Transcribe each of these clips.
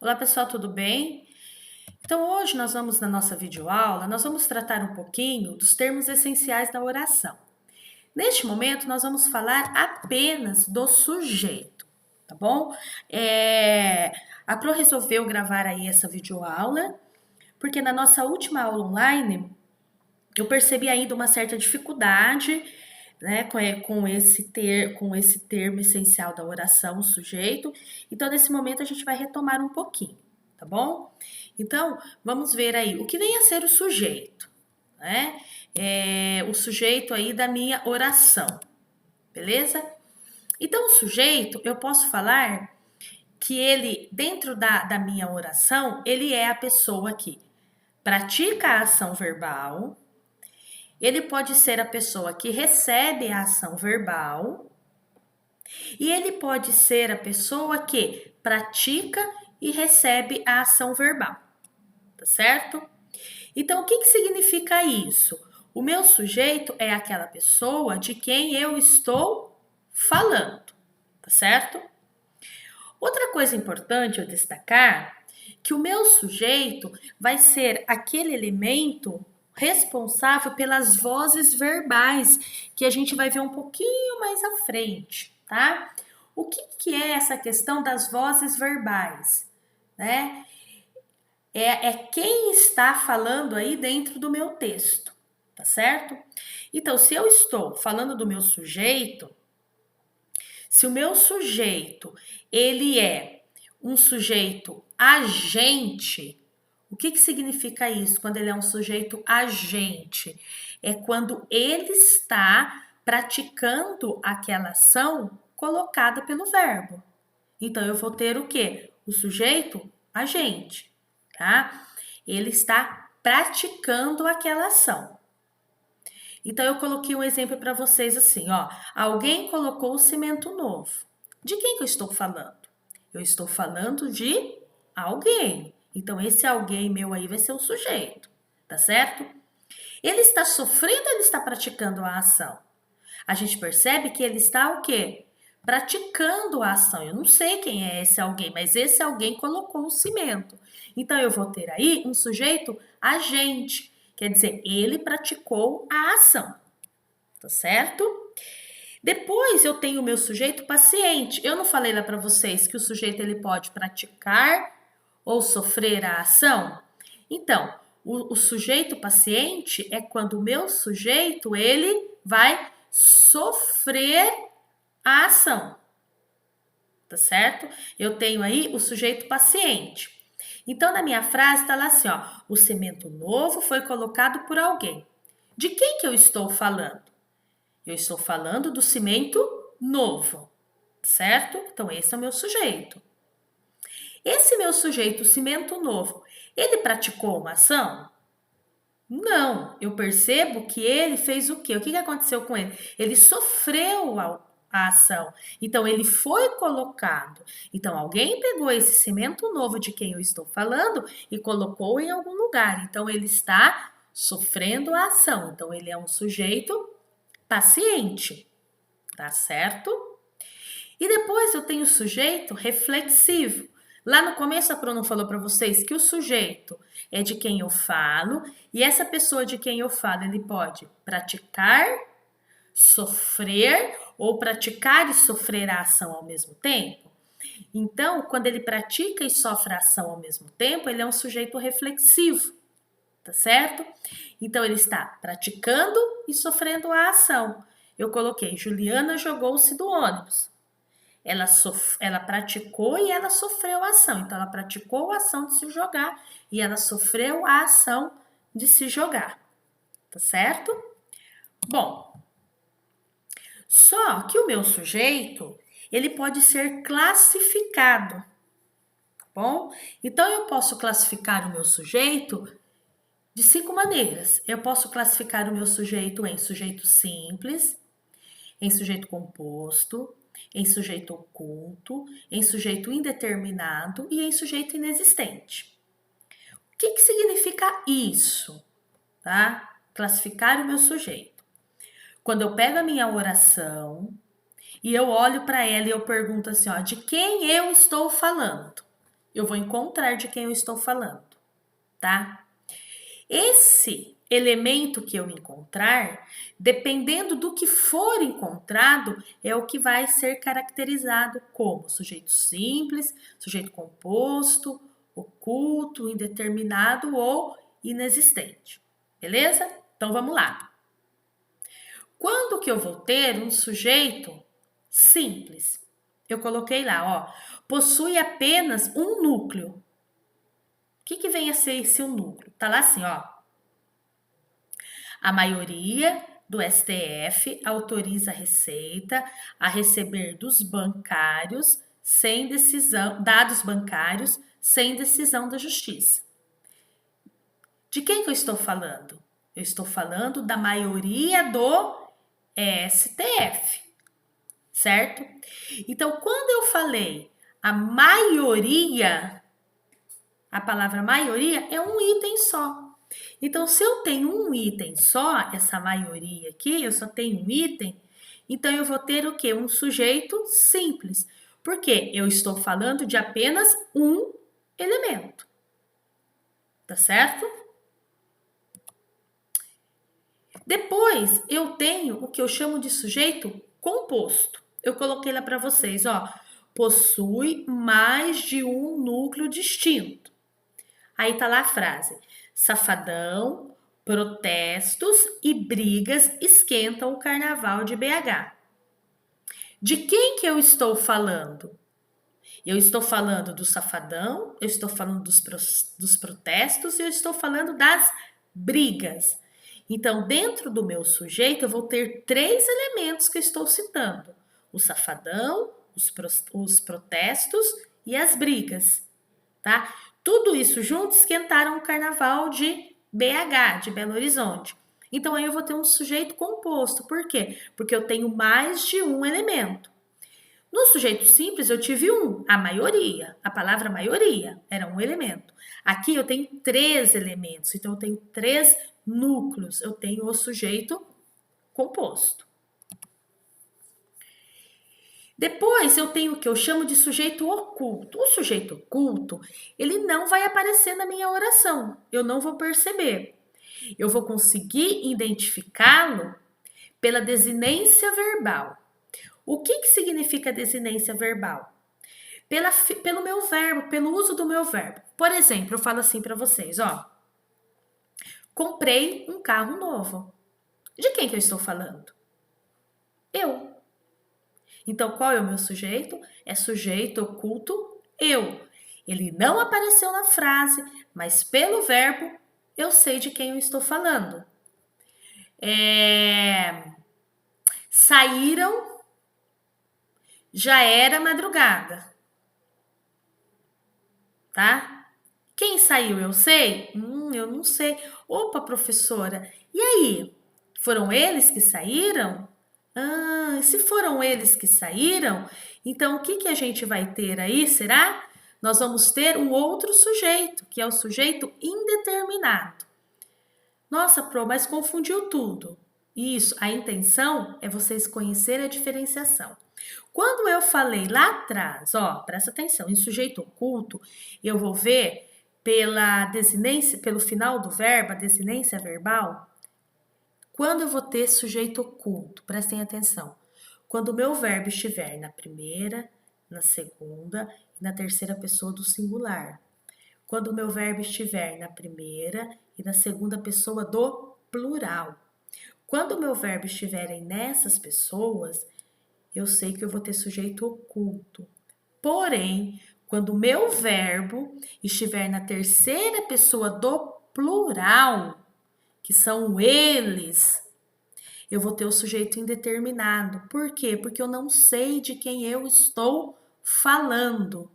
Olá pessoal, tudo bem? Então hoje na nossa videoaula, nós vamos tratar um pouquinho dos termos essenciais da oração. Neste momento, nós vamos falar apenas do sujeito, tá bom? A Pro resolveu gravar aí essa videoaula, porque na nossa última aula online, eu percebi ainda uma certa dificuldade, né, com esse termo essencial da oração, o sujeito. Então, nesse momento, a gente vai retomar um pouquinho, tá bom? Então, vamos ver aí o que vem a ser o sujeito, né? O sujeito aí da minha oração, beleza? Então, o sujeito, eu posso falar que ele, dentro da minha oração, ele é a pessoa que pratica a ação verbal, ele pode ser a pessoa que recebe a ação verbal e ele pode ser a pessoa que pratica e recebe a ação verbal, tá certo? Então, o que significa isso? O meu sujeito é aquela pessoa de quem eu estou falando, tá certo? Outra coisa importante eu destacar que o meu sujeito vai ser aquele elemento responsável pelas vozes verbais, que a gente vai ver um pouquinho mais à frente, tá? O que é essa questão das vozes verbais, né? É quem está falando aí dentro do meu texto, tá certo? Então, se eu estou falando do meu sujeito, se o meu sujeito, ele é um sujeito agente, o que significa isso quando ele é um sujeito agente? É quando ele está praticando aquela ação colocada pelo verbo. Então, eu vou ter o quê? O sujeito agente, tá? Ele está praticando aquela ação. Então, eu coloquei um exemplo para vocês assim, ó. Alguém colocou o cimento novo. De quem que eu estou falando? Eu estou falando de alguém. Então, esse alguém meu aí vai ser o sujeito, tá certo? Ele está sofrendo ou ele está praticando a ação? A gente percebe que ele está o quê? Praticando a ação. Eu não sei quem é esse alguém, mas esse alguém colocou o cimento. Então, eu vou ter aí um sujeito agente. Quer dizer, ele praticou a ação, tá certo? Depois eu tenho o meu sujeito paciente. Eu não falei lá para vocês que o sujeito ele pode praticar ou sofrer a ação? Então, o sujeito paciente é quando o meu sujeito ele vai sofrer a ação, tá certo? Eu tenho aí o sujeito paciente. Então, na minha frase está lá assim, ó, o cimento novo foi colocado por alguém. De quem que eu estou falando? Eu estou falando do cimento novo, certo? Então, esse é o meu sujeito. Esse meu sujeito, cimento novo, ele praticou uma ação? Não, eu percebo que ele fez o quê? O que aconteceu com ele? Ele sofreu a ação. Então, ele foi colocado. Então, alguém pegou esse cimento novo de quem eu estou falando e colocou em algum lugar. Então, ele está sofrendo a ação. Então, ele é um sujeito paciente, tá certo? E depois eu tenho o sujeito reflexivo. Lá no começo a Bruno falou para vocês que o sujeito é de quem eu falo e essa pessoa de quem eu falo, ele pode praticar, sofrer ou praticar e sofrer a ação ao mesmo tempo. Então, quando ele pratica e sofre a ação ao mesmo tempo, ele é um sujeito reflexivo, tá certo? Então, ele está praticando e sofrendo a ação. Eu coloquei, Juliana jogou-se do ônibus. Ela praticou e ela sofreu a ação. Então, ela praticou a ação de se jogar e ela sofreu a ação de se jogar. Tá certo? Bom, só que o meu sujeito, ele pode ser classificado, tá bom? Então, eu posso classificar o meu sujeito de 5 maneiras. Eu posso classificar o meu sujeito em sujeito simples, em sujeito composto, em sujeito oculto, em sujeito indeterminado e em sujeito inexistente. O que significa isso? Tá? Classificar o meu sujeito. Quando eu pego a minha oração e eu olho para ela e eu pergunto assim, ó, de quem eu estou falando? eu vou encontrar de quem eu estou falando, tá? Esse elemento que eu encontrar, dependendo do que for encontrado, é o que vai ser caracterizado como sujeito simples, sujeito composto, oculto, indeterminado ou inexistente. Beleza? Então vamos lá. Quando que eu vou ter um sujeito simples? Eu coloquei lá, ó, possui apenas um núcleo. O que vem a ser esse um núcleo? Tá lá assim, ó. A maioria do STF autoriza a Receita a receber dos bancários sem decisão, dados bancários sem decisão da Justiça. De quem que eu estou falando? Eu estou falando da maioria do STF, certo? Então, quando eu falei a maioria, a palavra maioria é um item só. Então, se eu tenho um item só, essa maioria aqui, eu só tenho um item, então eu vou ter o quê? Um sujeito simples. Porque eu estou falando de apenas um elemento. Tá certo? Depois, eu tenho o que eu chamo de sujeito composto. Eu coloquei lá para vocês, ó. Possui mais de um núcleo distinto. Aí tá lá a frase: Safadão, protestos e brigas esquentam o carnaval de BH. De quem que eu estou falando? Eu estou falando do Safadão, eu estou falando dos protestos e eu estou falando das brigas. Então, dentro do meu sujeito, eu vou ter 3 elementos que eu estou citando: o Safadão, os protestos e as brigas, tá? Tudo isso junto esquentaram o carnaval de BH, de Belo Horizonte. Então, aí eu vou ter um sujeito composto. Por quê? Porque eu tenho mais de um elemento. No sujeito simples, eu tive a maioria. A palavra maioria era um elemento. Aqui eu tenho 3 elementos, então eu tenho 3 núcleos. Eu tenho o sujeito composto. Depois eu tenho o que eu chamo de sujeito oculto. O sujeito oculto, ele não vai aparecer na minha oração. Eu não vou perceber. Eu vou conseguir identificá-lo pela desinência verbal. O que significa desinência verbal? Pelo meu verbo, pelo uso do meu verbo. Por exemplo, eu falo assim para vocês, ó. Comprei um carro novo. De quem que eu estou falando? Eu. Então, qual é o meu sujeito? É sujeito oculto eu. Ele não apareceu na frase, mas pelo verbo eu sei de quem eu estou falando. Saíram, já era madrugada. Tá? Quem saiu, eu sei? Eu não sei. Opa, professora, e aí? Foram eles que saíram? Ah, se foram eles que saíram, então o que a gente vai ter aí, será? Nós vamos ter um outro sujeito, que é o sujeito indeterminado. Nossa, Pro, mas confundiu tudo. Isso, a intenção é vocês conhecerem a diferenciação. Quando eu falei lá atrás, ó, presta atenção, em sujeito oculto, eu vou ver pela desinência, pelo final do verbo, a desinência verbal. Quando eu vou ter sujeito oculto, prestem atenção. Quando o meu verbo estiver na primeira, na segunda e na terceira pessoa do singular. Quando o meu verbo estiver na primeira e na segunda pessoa do plural. Quando o meu verbo estiverem nessas pessoas, eu sei que eu vou ter sujeito oculto. Porém, quando o meu verbo estiver na terceira pessoa do plural, que são eles, eu vou ter o sujeito indeterminado. Por quê? Porque eu não sei de quem eu estou falando,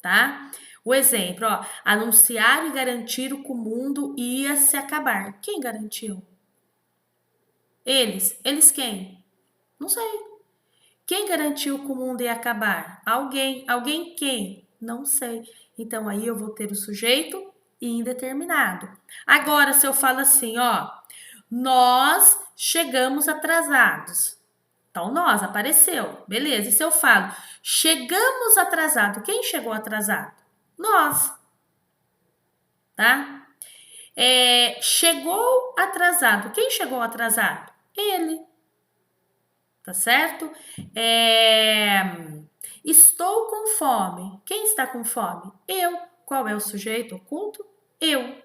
tá? O exemplo, ó, anunciar e garantir que o mundo ia se acabar. Quem garantiu? Eles. Eles quem? Não sei. Quem garantiu que o mundo ia acabar? Alguém. Alguém quem? Não sei. Então aí eu vou ter o sujeito indeterminado. Agora, se eu falo assim, ó, nós chegamos atrasados. Então, nós apareceu. Beleza. E se eu falo, chegamos atrasado, quem chegou atrasado? Nós, tá? Chegou atrasado. Quem chegou atrasado? Ele, tá certo? Estou com fome. Quem está com fome? Eu. Qual é o sujeito oculto? Eu.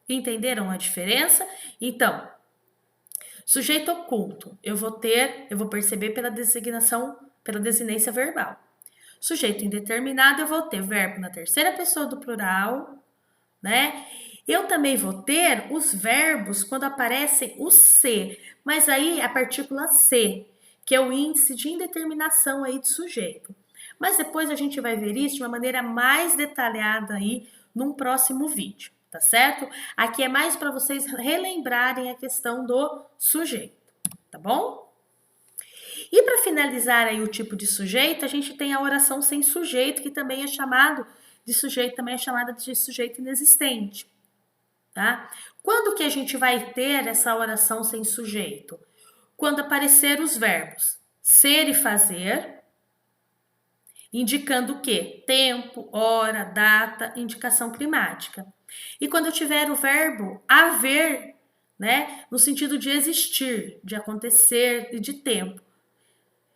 Entenderam a diferença? Então, sujeito oculto, eu vou perceber pela designação, pela desinência verbal. Sujeito indeterminado, eu vou ter verbo na terceira pessoa do plural, né? Eu também vou ter os verbos quando aparecem o se, mas aí a partícula se, que é o índice de indeterminação aí de sujeito. Mas depois a gente vai ver isso de uma maneira mais detalhada aí num próximo vídeo, tá certo? Aqui é mais para vocês relembrarem a questão do sujeito, tá bom? E para finalizar aí o tipo de sujeito, a gente tem a oração sem sujeito, que também é chamado de sujeito, também é chamada de sujeito inexistente, tá? Quando que a gente vai ter essa oração sem sujeito? Quando aparecer os verbos ser e fazer, indicando o quê? Tempo, hora, data, indicação climática. E quando eu tiver o verbo haver, né, no sentido de existir, de acontecer e de tempo.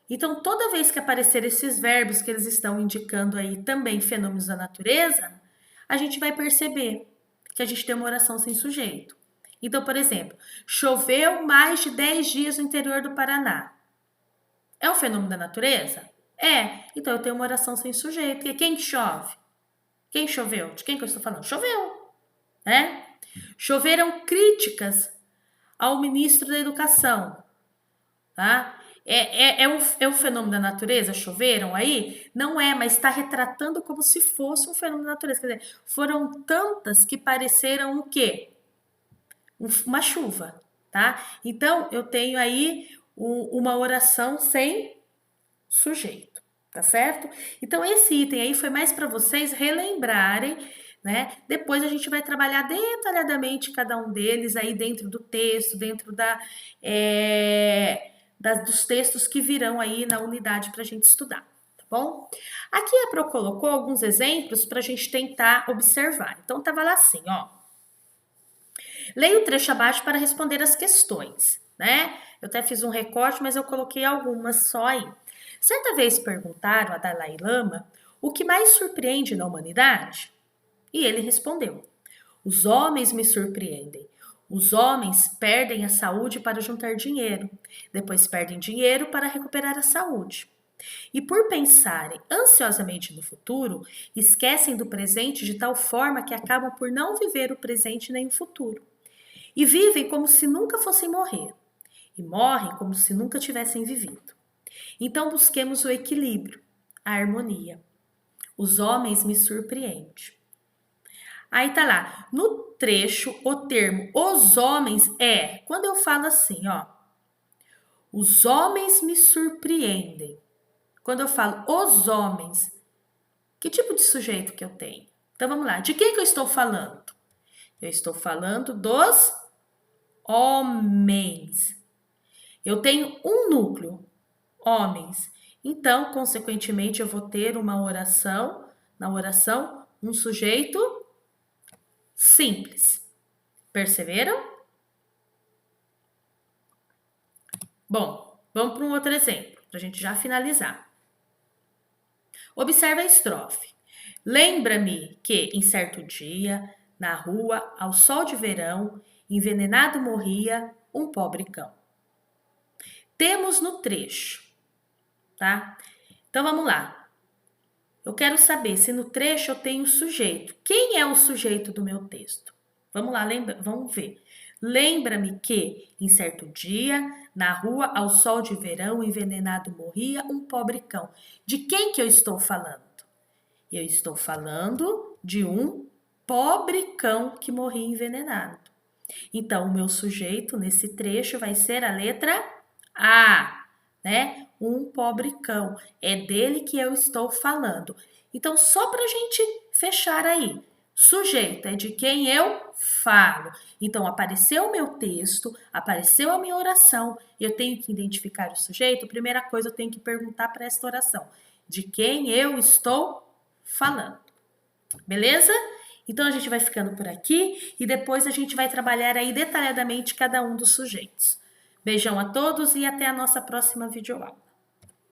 Então, toda vez que aparecer esses verbos que eles estão indicando aí também fenômenos da natureza, a gente vai perceber que a gente tem uma oração sem sujeito. Então, por exemplo, choveu mais de 10 dias no interior do Paraná. É um fenômeno da natureza? É. Então, eu tenho uma oração sem sujeito. Que quem chove? Quem choveu? De quem que eu estou falando? Choveu, né? Choveram críticas ao ministro da Educação, tá? É um fenômeno da natureza? Choveram aí? Não é, mas está retratando como se fosse um fenômeno da natureza. Quer dizer, foram tantas que pareceram o quê? Uma chuva, tá? Então, eu tenho aí uma oração sem sujeito, tá certo? Então, esse item aí foi mais para vocês relembrarem, né? Depois a gente vai trabalhar detalhadamente cada um deles aí dentro do texto, dentro dos textos que virão aí na unidade para a gente estudar, tá bom? Aqui a Pro colocou alguns exemplos para a gente tentar observar. Então, tava lá assim, ó. Leia o trecho abaixo para responder as questões, né? Eu até fiz um recorte, mas eu coloquei algumas só aí. Certa vez perguntaram a Dalai Lama o que mais surpreende na humanidade? E ele respondeu: os homens me surpreendem. Os homens perdem a saúde para juntar dinheiro, depois perdem dinheiro para recuperar a saúde. E por pensarem ansiosamente no futuro, esquecem do presente de tal forma que acabam por não viver o presente nem o futuro. E vivem como se nunca fossem morrer, e morrem como se nunca tivessem vivido. Então busquemos o equilíbrio, a harmonia. Os homens me surpreendem. Aí tá lá, no trecho, o termo os homens é, quando eu falo assim, ó, os homens me surpreendem. Quando eu falo os homens, que tipo de sujeito que eu tenho? Então vamos lá, de quem que eu estou falando? Eu estou falando dos homens. Eu tenho um núcleo, homens. Então, consequentemente, eu vou ter uma oração, na oração, um sujeito simples. Perceberam? Bom, vamos para um outro exemplo, para a gente já finalizar. Observe a estrofe. Lembra-me que, em certo dia, na rua, ao sol de verão, envenenado morria um pobre cão. Temos no trecho, tá? Então vamos lá. Eu quero saber se no trecho eu tenho sujeito. Quem é o sujeito do meu texto? Vamos lá, vamos ver. Lembra-me que, em certo dia, na rua, ao sol de verão, envenenado morria um pobre cão. De quem que eu estou falando? Eu estou falando de um pobre cão que morria envenenado. Então, o meu sujeito nesse trecho vai ser a letra A, né? Um pobre cão. É dele que eu estou falando. Então, só para a gente fechar aí. Sujeito é de quem eu falo. Então, apareceu o meu texto, apareceu a minha oração, e eu tenho que identificar o sujeito. Primeira coisa, eu tenho que perguntar para esta oração: de quem eu estou falando? Beleza? Então a gente vai ficando por aqui e depois a gente vai trabalhar aí detalhadamente cada um dos sujeitos. Beijão a todos e até a nossa próxima videoaula.